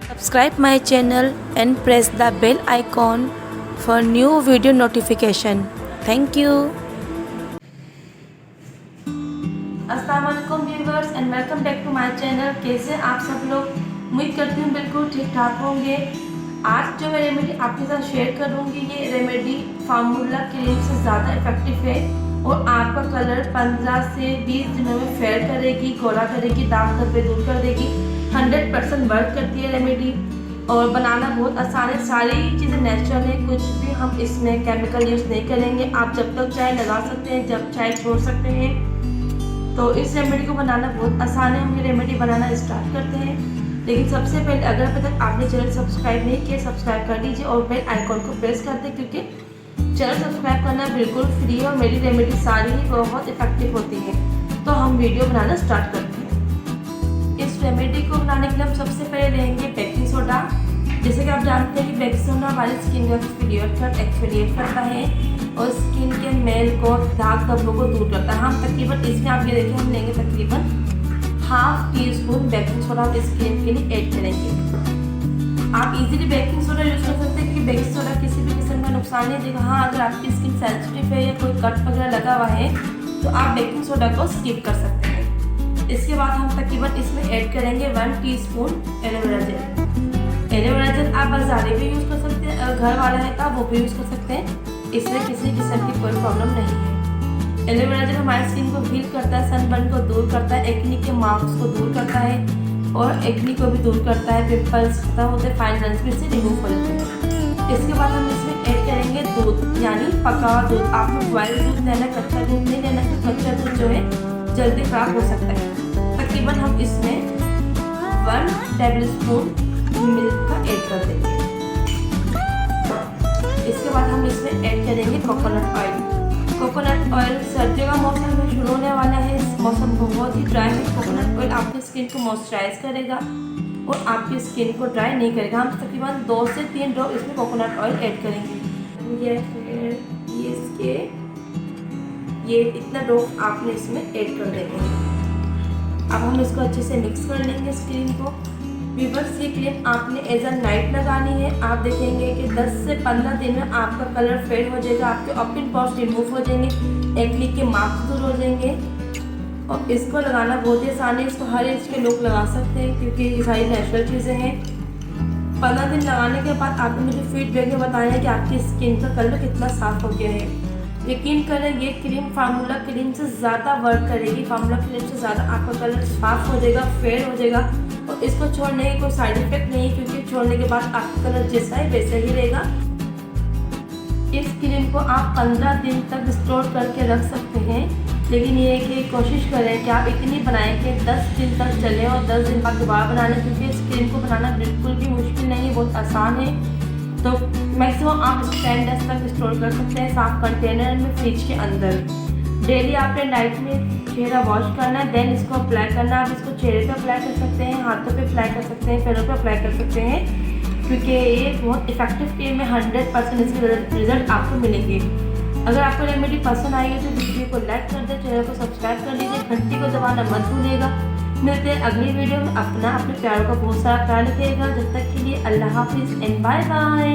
Subscribe my channel and press the bell icon for new video notification. Thank you. अस्सलाम वालेकुम viewers and welcome back to my channel. कैसे आप सब लोग? उम्मीद करती हूँ बिल्कुल ठीक ठाक होंगे। आज जो मैं रेमेडी आपके साथ शेयर करूँगी ये रेमेडी फार्मूला क्रीम से ज़्यादा इफेक्टिव है और आपका कलर 15 से 20 दिनों में फेयर करेगी, गोरा करेगी, दाग धब्बे दूर कर देगी। 100% वर्क करती है रेमेडी और बनाना बहुत आसान है। सारी चीज़ें नेचुरल है, कुछ भी हम इसमें केमिकल यूज़ नहीं करेंगे। आप जब तक चाहे लगा सकते हैं, जब चाहे छोड़ सकते हैं। तो इस रेमेडी को बनाना बहुत आसान है। हम ये रेमेडी बनाना स्टार्ट करते हैं, लेकिन सबसे पहले अगर अभी तक आपने चैनल सब्सक्राइब नहीं किया सब्सक्राइब कर लीजिए और बेल आइकॉन को प्रेस कर दें, क्योंकि चैनल सब्सक्राइब करना बिल्कुल फ्री है और मेरी रेमेडी सारी ही बहुत इफेक्टिव होती है। तो हम वीडियो बनाना स्टार्ट करते हैं। इस रेमेडी को बनाने के लिए हम सबसे पहले लेंगे बेकिंग सोडा। जैसे कि आप जानते हैं कि बेकिंग सोडा हमारी स्किन को एक्सफोलिएट करता है और स्किन के मेल को, दाग धब्बों को दूर करता है। हम तकरीबन इसमें आप ये देखिए हम लेंगे तकरीबन ½ टीस्पून बेकिंग सोडा हम इस क्रीम के लिए ऐड करेंगे। आप इजीली बेकिंग सोडा यूज़ कर सकते हैं क्योंकि बेकिंग सोडा किसी भी किस्म का नुकसान नहीं देगा। हाँ, अगर आपकी स्किन सेंसिटिव है या कोई कट वगैरह लगा हुआ है तो आप बेकिंग सोडा को स्किप कर सकते हैं। इसके बाद हम तकरीबन इसमें ऐड करेंगे 1 teaspoon aloe vera gel. Aloe vera gel आप बाजारी भी यूज़ कर सकते हैं, अगर घर वाला है तो आप वो भी यूज़ कर सकते हैं। इसमें किसी किस्म की कोई प्रॉब्लम नहीं है। एलोवेरा जेल हमारी स्किन को हील करता है, सनबर्न को दूर करता है, एक्नी के मार्क्स को दूर करता है और एक्नी को भी दूर करता है। पिंपल्स खत्म होते हैं, फाइन लाइंस भी इससे रिमूव हो जाते हैं। इसके बाद हम इसमें ऐड करेंगे दूध, यानी पका हुआ दूध। आपको बॉइल्ड दूध लेना, कच्चा दूध नहीं लेना, क्योंकि कच्चा दूध जो है जल्दी खराब हो सकता है। तकरीबन हम इसमें 1 टेबलस्पून मिल्क का ऐड कर देंगे। इसके बाद हम इसमें ऐड करेंगे कोकोनट ऑयल। कोकोनट ऑयल सर्दियों का मौसम में शुरू होने वाला है। इस मौसम बहुत ही ड्राई है। कोकोनट ऑयल आपकी स्किन को मॉइस्चराइज करेगा और आपकी स्किन को ड्राई नहीं करेगा। हम तकरीबन 2 से 3 ड्रॉप इसमें कोकोनट ऑयल ऐड करेंगे। ये इतना ड्रॉप आपने इसमें ऐड कर देंगे। अब हम इसको अच्छे से मिक्स कर लेंगे इस क्रीम को। व्यूअर्स, ये क्रीम आपने एज अ नाइट लगानी है। आप देखेंगे कि 10 से 15 दिन में आपका कलर फेड हो जाएगा, आपके ओपन पोर्स रिमूव हो जाएंगे, एक्ने के मार्क्स दूर हो जाएंगे। और इसको लगाना बहुत ही आसान है। इसको हर एज के लोग लगा सकते हैं क्योंकि ये सारी नेचुरल चीज़ें हैं। 15 दिन लगाने के बाद आपको मुझे फीडबैक में बताया कि आपकी स्किन का कलर कितना साफ हो गया है। यकीन करें, ये क्रीम फार्मूला क्रीम से ज़्यादा वर्क करेगी। फार्मूला क्रीम से ज़्यादा आपका कलर साफ हो जाएगा, फेड हो जाएगा और इसको छोड़ने की कोई साइड इफेक्ट नहीं है, क्योंकि छोड़ने के बाद आपका कलर जैसा है वैसा ही रहेगा। इस क्रीम को आप 15 दिन तक स्टोर करके रख सकते हैं, लेकिन ये है कि कोशिश करें कि आप इतनी बनाएं कि 10 दिन तक चले और 10 दिन बाद दोबारा बना लें, क्योंकि इस क्रीम को बनाना बिल्कुल भी मुश्किल नहीं है, बहुत आसान है। तो मैक्सिमम आप इसको 10 डेज तक स्टोर कर सकते हैं साफ कंटेनर में, फ्रिज के अंदर। डेली आपने नाइट में चेहरा वॉश करना है, देन इसको अप्लाई करना है। आप इसको चेहरे पे अप्लाई कर सकते हैं, हाथों पे अप्लाई कर सकते हैं, पैरों पे अप्लाई कर सकते हैं, क्योंकि ये बहुत इफेक्टिव क्रीम है। 100% इसके रिजल्ट आपको मिलेंगे। अगर आपको रेमेडी पसंद आई है तो वीडियो को लाइक कर दें, चैनल को सब्सक्राइब कर लीजिए, घंटी को दबाना मत भूलिएगा। मिलते हैं अगली वीडियो में। अपने प्यारों का बहुत सारा ख्याल रखिएगा। जब तक के लिए अल्लाह हाफिज़ एंड बाय बाय।